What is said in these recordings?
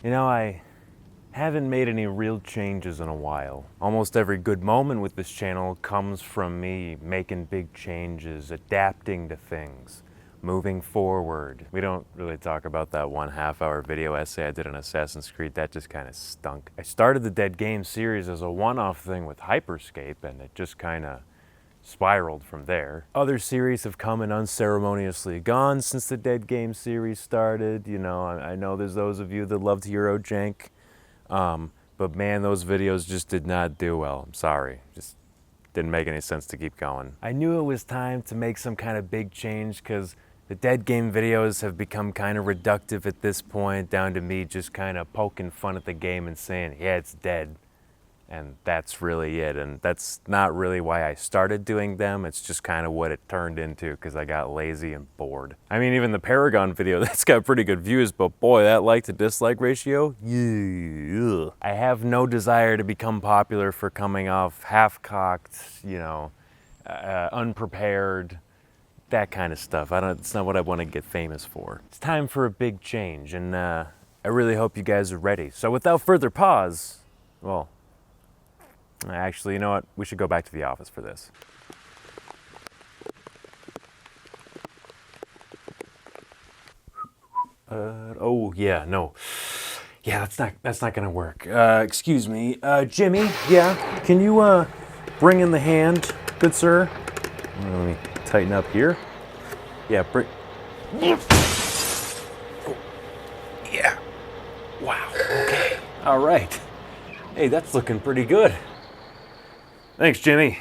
You know, I haven't made any real changes in a while. Almost every good moment with this channel comes from me making big changes, adapting to things, moving forward. We don't really talk about that 1.5-hour video essay I did on Assassin's Creed. That just kind of stunk. I started the Dead Game series as a one-off thing with Hyperscape, and it just kind of spiraled from there. Other series have come and unceremoniously gone since the Dead Game series started. You know, I know there's those of you that loved Eurojank, but man, those videos just did not do well. I'm sorry. Just didn't make any sense to keep going. I knew it was time to make some kind of big change because the Dead Game videos have become kind of reductive at this point, down to me just kind of poking fun at the game and saying, yeah, it's dead. And that's really it. And that's not really why I started doing them. It's just kind of what it turned into because I got lazy and bored. I mean, even the Paragon video, that's got pretty good views, but boy, that like to dislike ratio, yeah. I have no desire to become popular for coming off half-cocked, you know, unprepared, that kind of stuff. It's not what I want to get famous for. It's time for a big change, and I really hope you guys are ready. So without further pause, well, actually, you know what? We should go back to the office for this. Oh, yeah, no. Yeah, that's not gonna work. Excuse me. Jimmy, yeah, can you, bring in the hand, good sir? Let me tighten up here. Yeah, bring... Oh, yeah. Wow, okay. All right. Hey, that's looking pretty good. Thanks, Jimmy.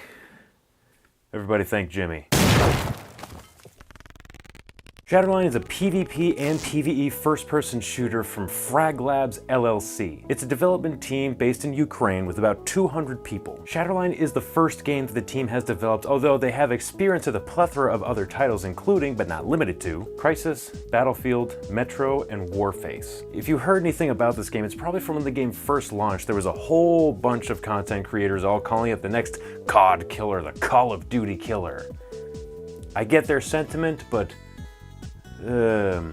Everybody thank Jimmy. Shatterline is a PvP and PvE first-person shooter from Frag Labs LLC. It's a development team based in Ukraine with about 200 people. Shatterline is the first game that the team has developed, although they have experience with a plethora of other titles, including, but not limited to, Crysis, Battlefield, Metro, and Warface. If you heard anything about this game, it's probably from when the game first launched. There was a whole bunch of content creators all calling it the next CoD killer, the Call of Duty killer. I get their sentiment, but no.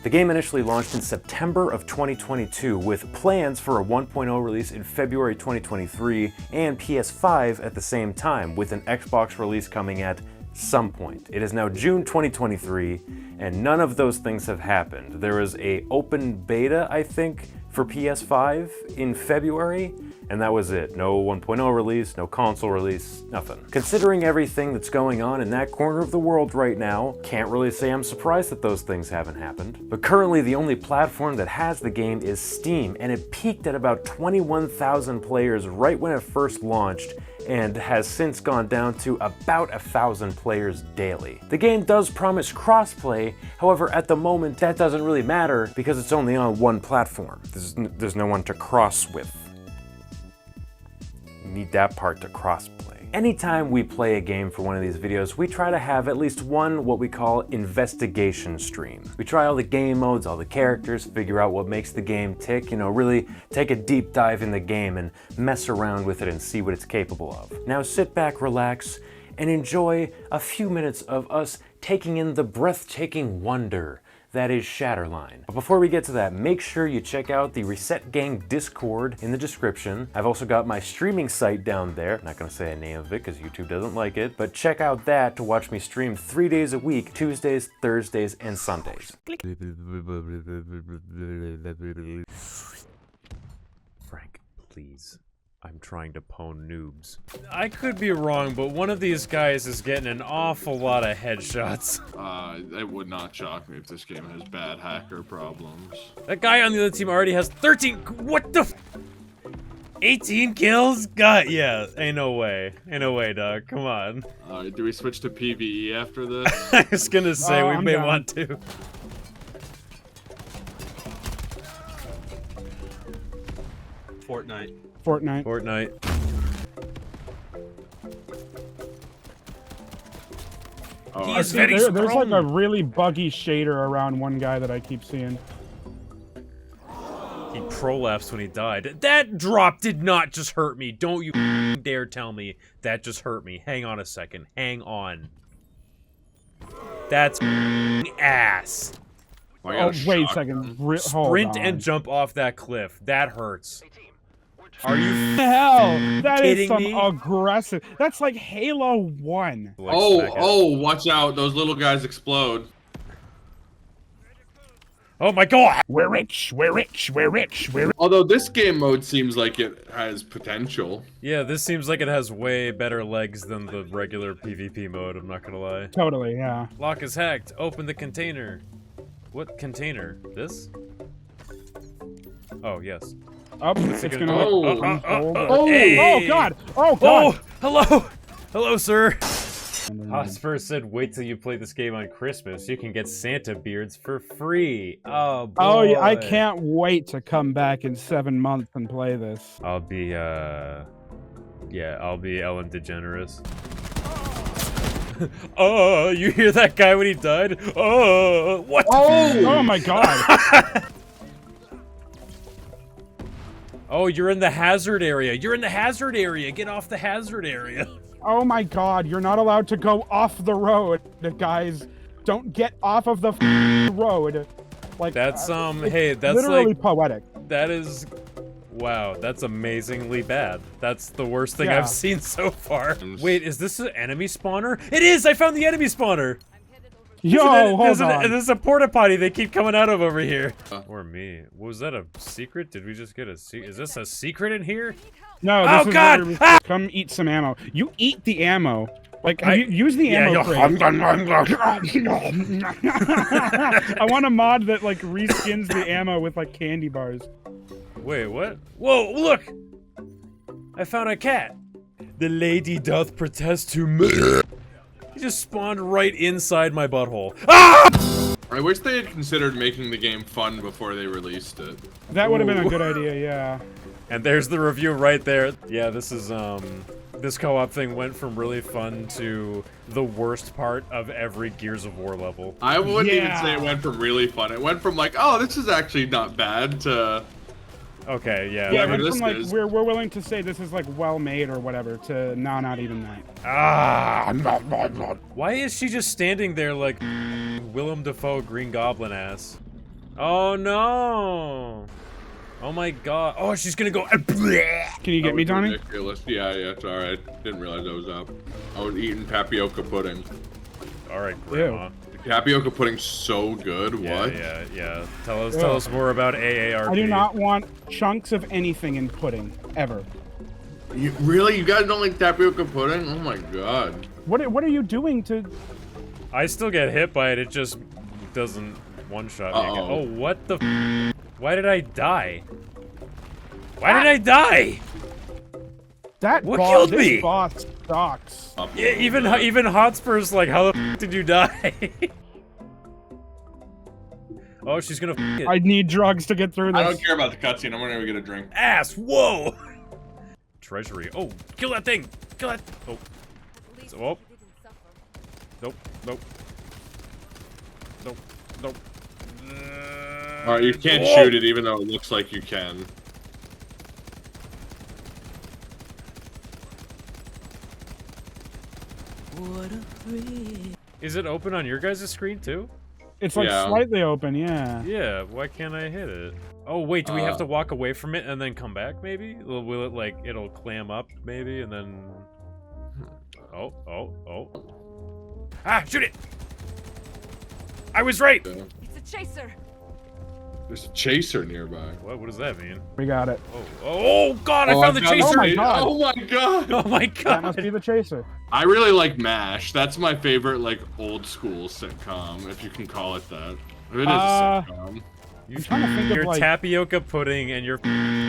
The game initially launched in September of 2022 with plans for a 1.0 release in February 2023 and PS5 at the same time, with an Xbox release coming at some point. It is now June 2023 and none of those things have happened. There was an open beta, I think, for PS5 in February, and that was it. No 1.0 release, no console release, nothing. Considering everything that's going on in that corner of the world right now, can't really say I'm surprised that those things haven't happened. But currently the only platform that has the game is Steam, and it peaked at about 21,000 players right when it first launched, and has since gone down to about 1,000 players daily. The game does promise crossplay, however at the moment that doesn't really matter because it's only on one platform. There's no one to cross with. You need that part to crossplay. Anytime we play a game for one of these videos, we try to have at least one what we call investigation stream. We try all the game modes, all the characters, figure out what makes the game tick, you know, really take a deep dive in the game and mess around with it and see what it's capable of. Now sit back, relax, and enjoy a few minutes of us taking in the breathtaking wonder that is Shatterline. But before we get to that, make sure you check out the Reset Gang Discord in the description. I've also got my streaming site down there. I'm not gonna say a name of it because YouTube doesn't like it, but check out that to watch me stream 3 days a week, Tuesdays, Thursdays, and Sundays. Frank, please. I'm trying to pwn noobs. I could be wrong, but one of these guys is getting an awful lot of headshots. It would not shock me if this game has bad hacker problems. That guy on the other team already has 13. What the? 18 kills? God, yeah. Ain't no way. Ain't no way, dog. Come on. Do we switch to PvE after this? I was gonna say we may down. want to. Fortnite. Fortnite. Oh, He I is see. very There's strong. like a really buggy shader around one guy that I keep seeing. He prolapsed when he died. That drop did not just hurt me. Don't you dare tell me that just hurt me. Hang on a second. Hang on. That's ass. Well, I got Oh, wait a shotgun. second. Hold Sprint on. and jump off that cliff. That hurts. Are you Hell, that is kidding some me? aggressive. That's like Halo 1. like Oh, smack it? oh, watch out. Those little guys explode. Oh my god! We're rich, we're rich, we're rich, we're rich. Although this game mode seems like it has potential. Yeah, this seems like it has way better legs than the regular PvP mode, I'm not gonna lie. Totally, yeah. Lock is hacked. Open the container. What container? This? Oh, yes. Up, it's gonna Oh. unfold. Oh. Hey. Oh god! Oh god! Oh! Hello! Hello, sir! Hotspur said, wait till you play this game on Christmas. You can get Santa beards for free. Oh, boy. Oh, yeah, I can't wait to come back in 7 months and play this. I'll be, yeah, I'll be Ellen DeGeneres. Oh, you hear that guy when he died? Oh, what? Oh my god! Oh, you're in the hazard area. You're in the hazard area. Get off the hazard area. Oh my god, you're not allowed to go off the road, guys. Don't get off of the road. Like That's, it's hey, that's literally like, poetic. that is, wow, that's amazingly bad. That's the worst thing Yeah. I've seen so far. Wait, is this an enemy spawner? It is! I found the enemy spawner! Yo, hold on. There's a porta potty they keep coming out of over here. Or me. Was that a secret? Did we just get a secret? Is this a secret in here? No, Oh, this is God! where we- Ah! Come eat some ammo. You eat the ammo. Like, I- use the yeah, ammo yo, crate. I want a mod that, like, reskins the ammo with, like, candy bars. Wait, what? Whoa, look! I found a cat. The lady doth protest to me. He just spawned right inside my butthole. Ah! I wish they had considered making the game fun before they released it. That would have been a Ooh. good idea, yeah. And there's the review right there. Yeah, this is, this co-op thing went from really fun to the worst part of every Gears of War level. I wouldn't even Yeah. say it went from really fun. It went from like, oh, this is actually not bad to Okay, yeah. Yeah, Whatever it went from, like, this is. we're willing to say this is, like, well-made or whatever, to, no, not even that. Ah! Why is she just standing there like Willem Dafoe Green Goblin ass? Oh no! Oh my god. Oh, she's gonna go. Can you get That me, was Donnie? ridiculous. Yeah, it's alright. Didn't realize I was up. I was eating tapioca pudding. Alright, Grandma. Tapioca pudding's so good. Yeah, What? yeah. Tell us more about AARP. I do not want chunks of anything in pudding, ever. You, really? You guys don't like tapioca pudding? Oh my god. What are you doing to... I still get hit by it, it just doesn't one-shot me again. Uh-oh. Oh, what the f- Why did I die? Why did I die? That What boss, killed this me? boss sucks. Yeah, even Hotspur's like, how the f did you die? Oh, she's gonna f it. I need drugs to get through this. I don't care about the cutscene. I'm gonna go get a drink. Ass, whoa! Treasury. Oh, kill that thing! Kill that! Oh. Oh. Nope, nope. Nope, nope. Alright, you can't Oh! shoot it even though it looks like you can. Is it open on your guys' screen too? It's like Yeah. slightly open, yeah. Yeah, why can't I hit it? Oh wait, do we have to walk away from it and then come back maybe? Will it like, it'll clam up maybe and then... Oh. Ah, shoot it! I was right! It's a chaser. There's a chaser nearby. What does that mean? We got it. Oh god, I Oh, found the found chaser! Oh my god. Oh my god! Oh my That must be god! the chaser. I really like MASH. That's my favorite, like, old school sitcom, if you can call it that. It is a sitcom. You, I'm trying to think of, your like- tapioca pudding and your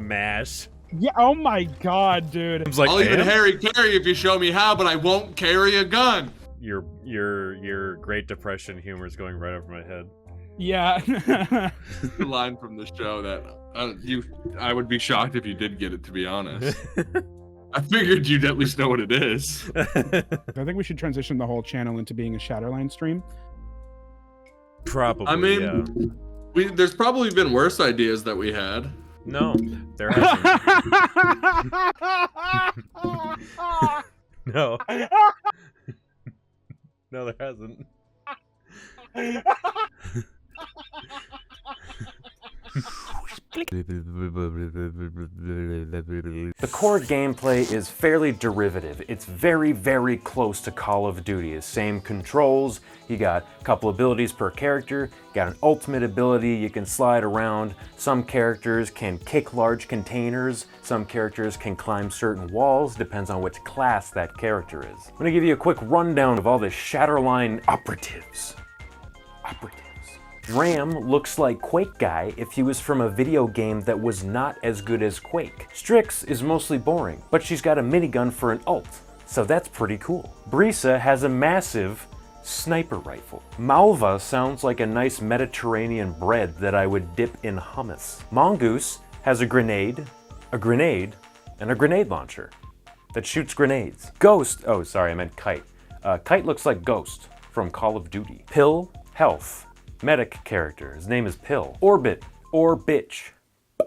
mash. Yeah, oh my god, dude. It's like, I'll even "Ma'am?" Harry carry if you show me how, but I won't carry a gun. Your Great Depression humor is going right over my head. Yeah. The line from the show that I would be shocked if you did get it, to be honest. I figured you'd at least know what it is. I think we should transition the whole channel into being a Shatterline stream. Probably. I mean, yeah. there's probably been worse ideas that we had. No, there hasn't. No. No, there hasn't. The core gameplay is fairly derivative. It's very, very close to Call of Duty. It's same controls, you got a couple abilities per character, you got an ultimate ability, you can slide around. Some characters can kick large containers, some characters can climb certain walls, depends on which class that character is. I'm gonna give you a quick rundown of all the Shatterline operatives. Ram looks like Quake Guy if he was from a video game that was not as good as Quake. Strix is mostly boring, but she's got a minigun for an ult, so that's pretty cool. Brisa has a massive sniper rifle. Malva sounds like a nice Mediterranean bread that I would dip in hummus. Mongoose has a grenade, and a grenade launcher that shoots grenades. Ghost, oh sorry, I meant Kite. Kite looks like Ghost from Call of Duty. Pill, health. Medic character, his name is Pill. Orbit, or bitch.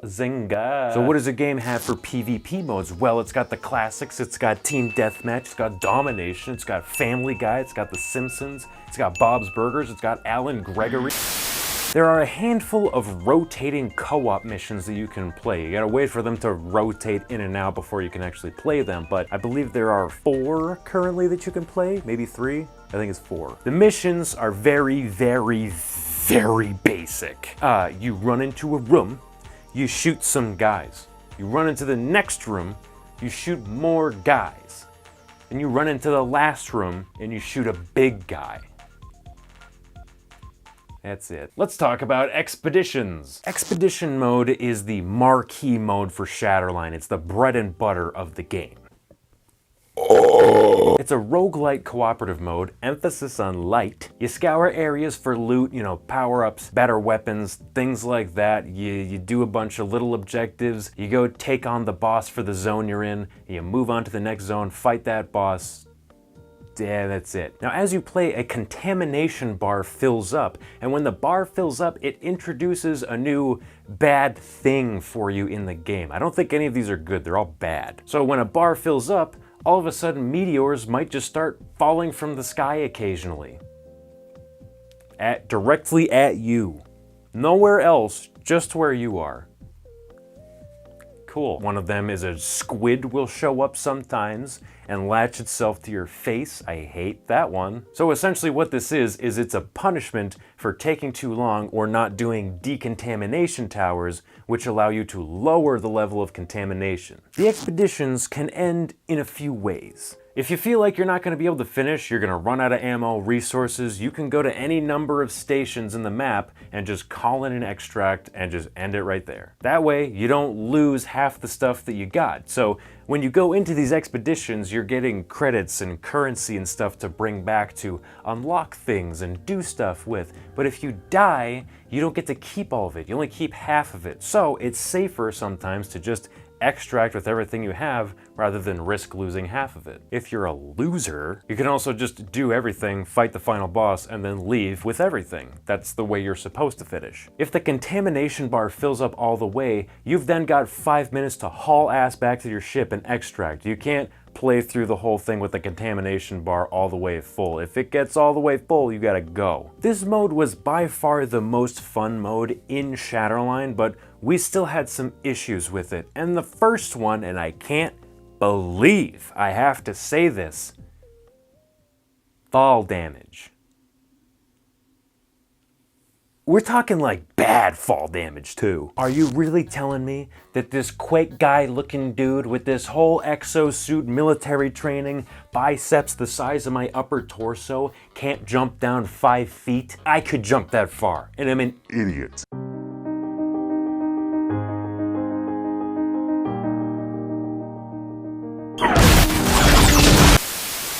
Zinga. So what does a game have for PvP modes? Well, it's got the classics, it's got Team Deathmatch, it's got Domination, it's got Family Guy, it's got The Simpsons, it's got Bob's Burgers, it's got Alan Gregory. There are a handful of rotating co-op missions that you can play. You gotta wait for them to rotate in and out before you can actually play them, but I believe there are 4 currently that you can play, maybe 3? I think it's 4. The missions are very, very, very basic. You run into a room, you shoot some guys. You run into the next room, you shoot more guys. Then you run into the last room and you shoot a big guy. That's it. Let's talk about expeditions. Expedition mode is the marquee mode for Shatterline. It's the bread and butter of the game. It's a roguelite cooperative mode, emphasis on light. You scour areas for loot, you know, power-ups, better weapons, things like that. You do a bunch of little objectives. You go take on the boss for the zone you're in. You move on to the next zone, fight that boss. Yeah, that's it. Now, as you play, a contamination bar fills up, and when the bar fills up, it introduces a new bad thing for you in the game. I don't think any of these are good, they're all bad. So when a bar fills up, all of a sudden meteors might just start falling from the sky occasionally. Directly at you. Nowhere else, just where you are. Cool. One of them is a squid will show up sometimes and latch itself to your face. I hate that one. So essentially what this is it's a punishment for taking too long or not doing decontamination towers, which allow you to lower the level of contamination. The expeditions can end in a few ways. If you feel like you're not going to be able to finish, you're going to run out of ammo, resources, you can go to any number of stations in the map and just call in an extract and just end it right there. That way, you don't lose half the stuff that you got. So when you go into these expeditions, you're getting credits and currency and stuff to bring back to unlock things and do stuff with. But if you die, you don't get to keep all of it. You only keep half of it. So it's safer sometimes to just extract with everything you have rather than risk losing half of it. If you're a loser, you can also just do everything, fight the final boss, and then leave with everything. That's the way you're supposed to finish. If the contamination bar fills up all the way, you've then got 5 minutes to haul ass back to your ship and extract. You can't play through the whole thing with the contamination bar all the way full. If it gets all the way full, you gotta go. This mode was by far the most fun mode in Shatterline, but we still had some issues with it. And the first one, and I can't believe I have to say this, fall damage. We're talking like bad fall damage too. Are you really telling me that this Quake Guy looking dude with this whole exosuit military training, biceps the size of my upper torso, can't jump down 5 feet? I could jump that far, and I'm an idiot.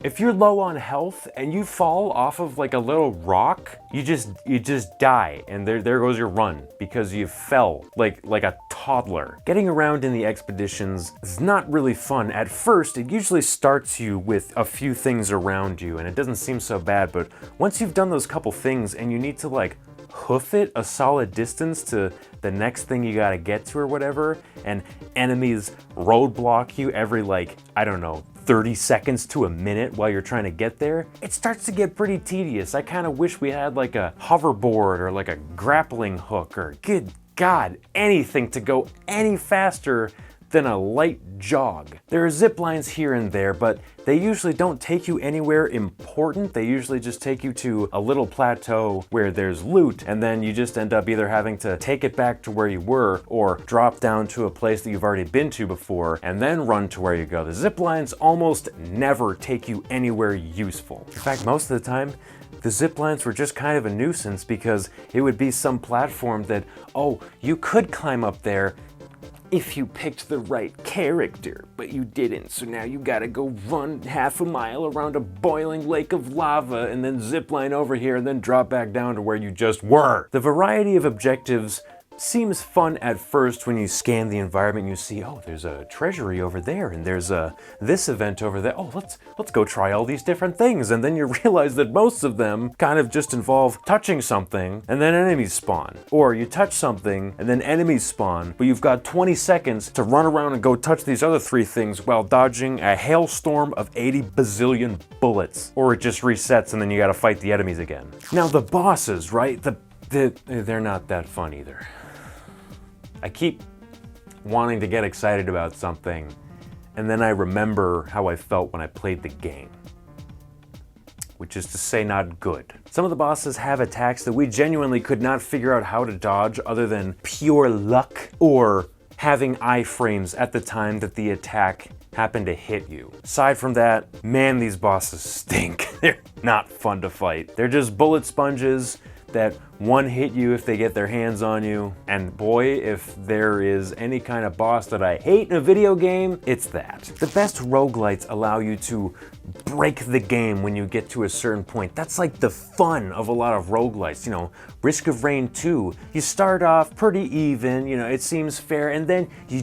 If you're low on health and you fall off of like a little rock, you just die, and there goes your run because you fell like a toddler. Getting around in the expeditions is not really fun. At first, it usually starts you with a few things around you and it doesn't seem so bad, but once you've done those couple things and you need to like hoof it a solid distance to the next thing you gotta get to or whatever, and enemies roadblock you every like, I don't know, 30 seconds to a minute while you're trying to get there, it starts to get pretty tedious. I kind of wish we had like a hoverboard or like a grappling hook or, good God, anything to go any faster than a light jog. There are zip lines here and there, but they usually don't take you anywhere important. They usually just take you to a little plateau where there's loot, and then you just end up either having to take it back to where you were or drop down to a place that you've already been to before and then run to where you go. The zip lines almost never take you anywhere useful. In fact, most of the time, the zip lines were just kind of a nuisance because it would be some platform that, oh, you could climb up there if you picked the right character, but you didn't, so now you gotta go run half a mile around a boiling lake of lava and then zip line over here and then drop back down to where you just were. The variety of objectives seems fun at first when you scan the environment and you see, oh, there's a treasury over there and there's this event over there. Oh, let's go try all these different things. And then you realize that most of them kind of just involve touching something and then enemies spawn. Or you touch something and then enemies spawn, but you've got 20 seconds to run around and go touch these other 3 things while dodging a hailstorm of 80 bazillion bullets. Or it just resets and then you gotta fight the enemies again. Now the bosses, right? They're not that fun either. I keep wanting to get excited about something, and then I remember how I felt when I played the game. Which is to say, not good. Some of the bosses have attacks that we genuinely could not figure out how to dodge other than pure luck or having iframes at the time that the attack happened to hit you. Aside from that, man, these bosses stink. They're not fun to fight. They're just bullet sponges that one hit you if they get their hands on you. And boy, if there is any kind of boss that I hate in a video game, it's that. The best roguelites allow you to break the game when you get to a certain point. That's like the fun of a lot of roguelites. You know, Risk of Rain 2, you start off pretty even, you know, it seems fair, and then you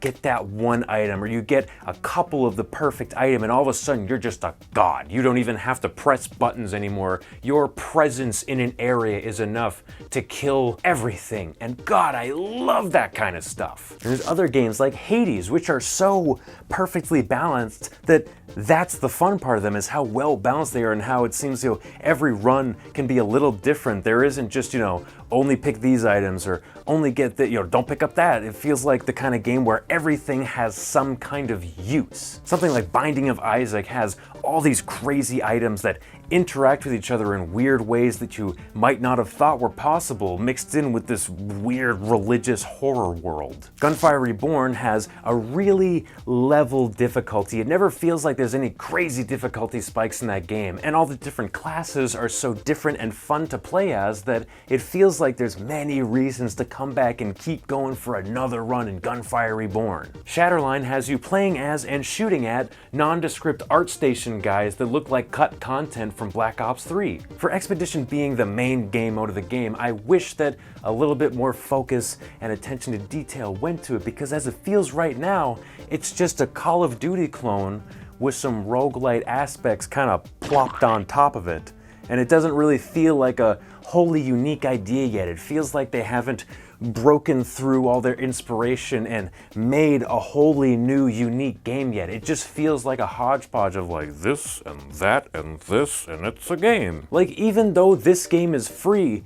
get that one item, or you get a couple of the perfect item, and all of a sudden you're just a god. You don't even have to press buttons anymore. Your presence in an area is enough to kill everything. And God, I love that kind of stuff. And there's other games like Hades, which are so perfectly balanced that that's the fun part of them, is how well balanced they are and how it seems, you know, every run can be a little different. There isn't just, you know, only pick these items or only get that, you know, don't pick up that. It feels like the kind of game where everything has some kind of use. Something like Binding of Isaac has all these crazy items that interact with each other in weird ways that you might not have thought were possible, mixed in with this weird religious horror world. Gunfire Reborn has a really level difficulty. It never feels like there's any crazy difficulty spikes in that game, and all the different classes are so different and fun to play as that it feels like there's many reasons to come back and keep going for another run in Gunfire Reborn. Shatterline has you playing as and shooting at nondescript art station guys that look like cut content from Black Ops 3. For Expedition being the main game mode of the game, I wish that a little bit more focus and attention to detail went to it, because as it feels right now, it's just a Call of Duty clone with some roguelite aspects kind of plopped on top of it. And it doesn't really feel like a wholly unique idea yet. It feels like they haven't broken through all their inspiration and made a wholly new, unique game yet. It just feels like a hodgepodge of like this and that and this, and it's a game. Like, even though this game is free,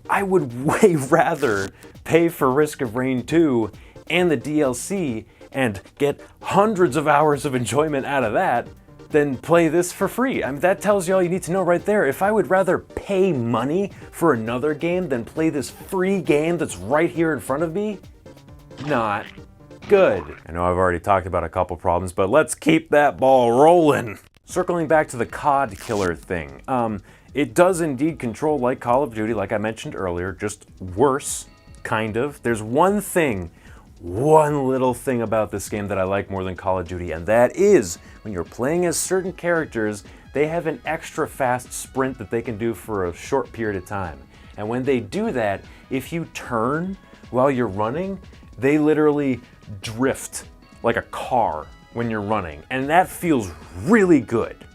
I would way rather pay for Risk of Rain 2 and the DLC and get hundreds of hours of enjoyment out of that than play this for free. I mean, that tells you all you need to know right there. If I would rather pay money for another game than play this free game that's right here in front of me, not good. I know I've already talked about a couple problems, but let's keep that ball rolling. Circling back to the COD killer thing, it does indeed control like Call of Duty, like I mentioned earlier, just worse, kind of. There's one little thing about this game that I like more than Call of Duty, and that is when you're playing as certain characters, they have an extra fast sprint that they can do for a short period of time. And when they do that, if you turn while you're running, they literally drift like a car when you're running, and that feels really good.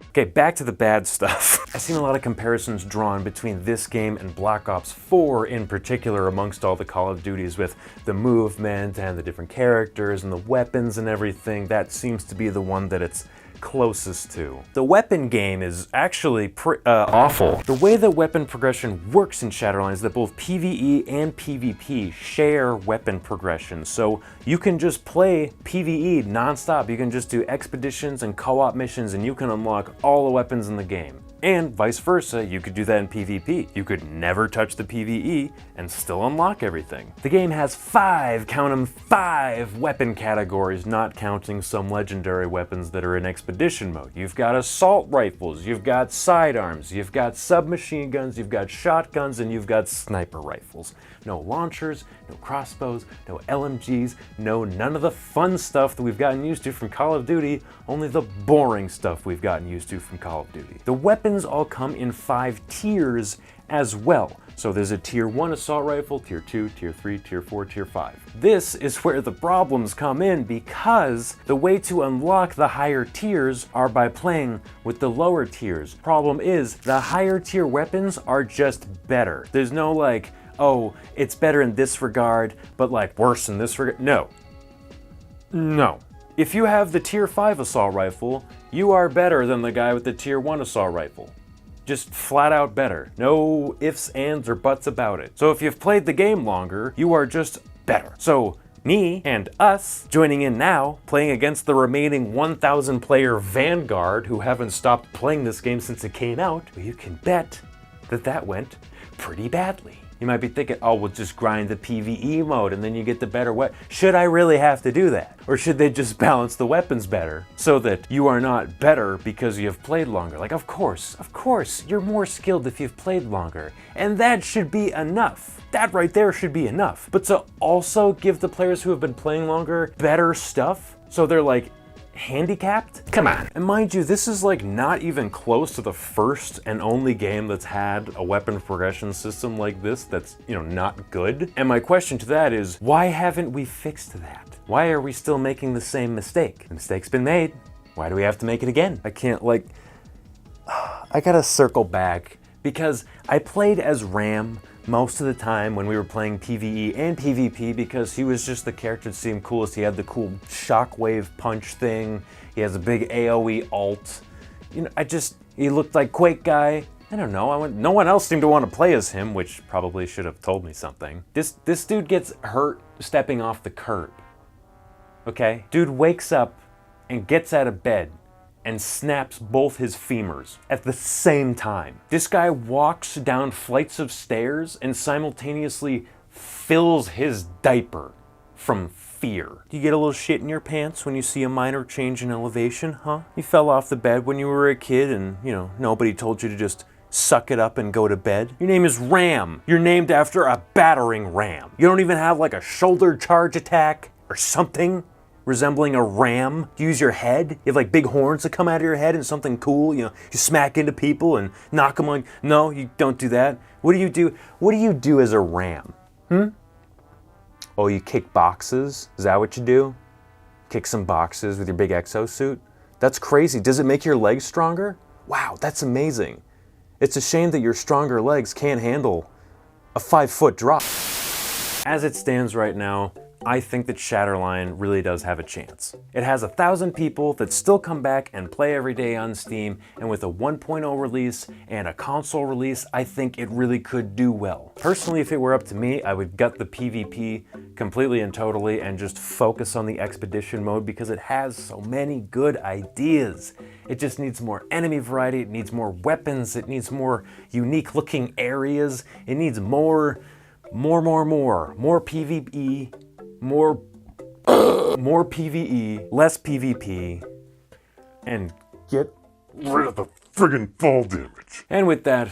Okay, back to the bad stuff. I've seen a lot of comparisons drawn between this game and Black Ops 4 in particular amongst all the Call of Duties with the movement and the different characters and the weapons and everything. That seems to be the one that it's closest to. The weapon game is actually awful. The way that weapon progression works in Shatterline is that both PvE and PvP share weapon progression. So you can just play PvE nonstop. You can just do expeditions and co-op missions and you can unlock all the weapons in the game. And vice versa, you could do that in PvP. You could never touch the PvE and still unlock everything. The game has 5, count 'em, 5 weapon categories, not counting some legendary weapons that are in expedition mode. You've got assault rifles, you've got sidearms, you've got submachine guns, you've got shotguns, and you've got sniper rifles. No launchers, no crossbows, no LMGs, none of the fun stuff that we've gotten used to from Call of Duty, only the boring stuff we've gotten used to from Call of Duty. The weapons all come in 5 tiers as well. So there's a tier 1 assault rifle, tier 2, tier 3, tier 4, tier 5. This is where the problems come in because the way to unlock the higher tiers are by playing with the lower tiers. Problem is, the higher tier weapons are just better. There's no like, oh, it's better in this regard, but like worse in this regard. No. If you have the tier 5 assault rifle, you are better than the guy with the tier 1 assault rifle. Just flat out better. No ifs, ands, or buts about it. So if you've played the game longer, you are just better. So me and us joining in now, playing against the remaining 1,000 player Vanguard who haven't stopped playing this game since it came out, well, you can bet that that went pretty badly. You might be thinking, oh, we'll just grind the PvE mode and then you get the better weapon. Should I really have to do that? Or should they just balance the weapons better so that you are not better because you've played longer? Like, of course, you're more skilled if you've played longer. And that should be enough. That right there should be enough. But to also give the players who have been playing longer better stuff, so they're like, handicapped? Come on. And mind you, this is like not even close to the first and only game that's had a weapon progression system like this that's, not good. And my question to that is, why haven't we fixed that? Why are we still making the same mistake? The mistake's been made. Why do we have to make it again? I can't I gotta circle back because I played as Ram most of the time when we were playing PvE and PvP because he was just the character that seemed coolest. He had the cool shockwave punch thing. He has a big AoE ult. He looked like Quake guy. I don't know, no one else seemed to want to play as him, which probably should have told me something. This dude gets hurt stepping off the curb. Okay? Dude wakes up and gets out of bed and snaps both his femurs at the same time. This guy walks down flights of stairs and simultaneously fills his diaper from fear. Do you get a little shit in your pants when you see a minor change in elevation, huh? You fell off the bed when you were a kid and, nobody told you to just suck it up and go to bed. Your name is Ram. You're named after a battering ram. You don't even have like a shoulder charge attack or something resembling a ram. You use your head. You have like big horns that come out of your head and something cool. You smack into people and knock them on. No, you don't do that. What do you do? What do you do as a ram? Oh, you kick boxes? Is that what you do? Kick some boxes with your big exosuit? That's crazy. Does it make your legs stronger? Wow, that's amazing. It's a shame that your stronger legs can't handle a 5-foot drop. As it stands right now, I think that Shatterline really does have a chance. It has 1,000 people that still come back and play every day on Steam, and with a 1.0 release and a console release, I think it really could do well. Personally, if it were up to me, I would gut the PvP completely and totally and just focus on the expedition mode because it has so many good ideas. It just needs more enemy variety, it needs more weapons, it needs more unique looking areas, it needs more PvE, more PvE, less PvP, and get rid of the friggin' fall damage. And with that,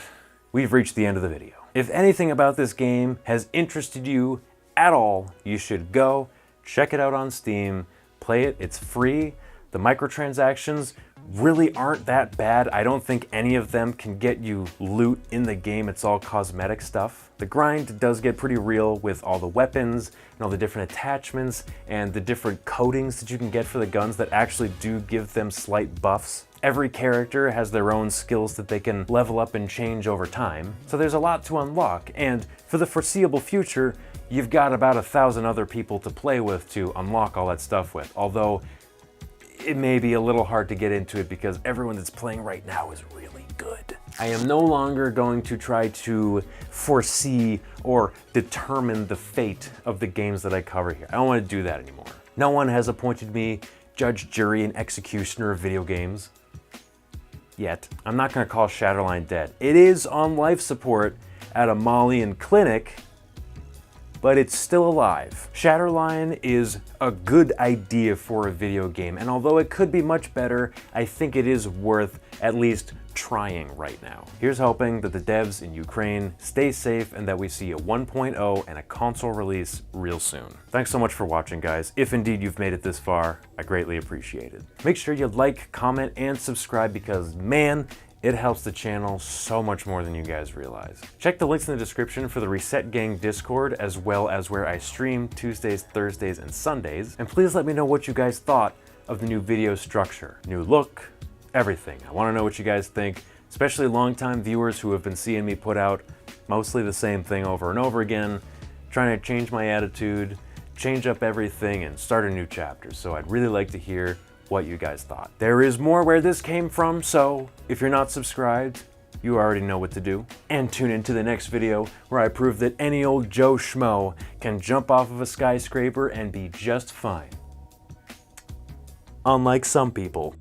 we've reached the end of the video. If anything about this game has interested you at all, you should go check it out on Steam, play it, it's free. The microtransactions really aren't that bad. I don't think any of them can get you loot in the game. It's all cosmetic stuff. The grind does get pretty real with all the weapons and all the different attachments and the different coatings that you can get for the guns that actually do give them slight buffs. Every character has their own skills that they can level up and change over time. So there's a lot to unlock, and for the foreseeable future, you've got about 1,000 other people to play with to unlock all that stuff with. Although it may be a little hard to get into it because everyone that's playing right now is really good. I am no longer going to try to foresee or determine the fate of the games that I cover here. I don't want to do that anymore. No one has appointed me judge, jury, and executioner of video games yet. I'm not going to call Shatterline dead. It is on life support at a Malian clinic, but it's still alive. Shatterline is a good idea for a video game, and although it could be much better, I think it is worth at least trying right now. Here's hoping that the devs in Ukraine stay safe and that we see a 1.0 and a console release real soon. Thanks so much for watching, guys. If indeed you've made it this far, I greatly appreciate it. Make sure you like, comment, and subscribe because, man, it helps the channel so much more than you guys realize. Check the links in the description for the Reset Gang Discord, as well as where I stream Tuesdays, Thursdays, and Sundays. And please let me know what you guys thought of the new video structure. New look, everything. I want to know what you guys think, especially longtime viewers who have been seeing me put out mostly the same thing over and over again, trying to change my attitude, change up everything, and start a new chapter. So I'd really like to hear what you guys thought. There is more where this came from, so if you're not subscribed, you already know what to do. And tune into the next video where I prove that any old Joe Schmo can jump off of a skyscraper and be just fine. Unlike some people.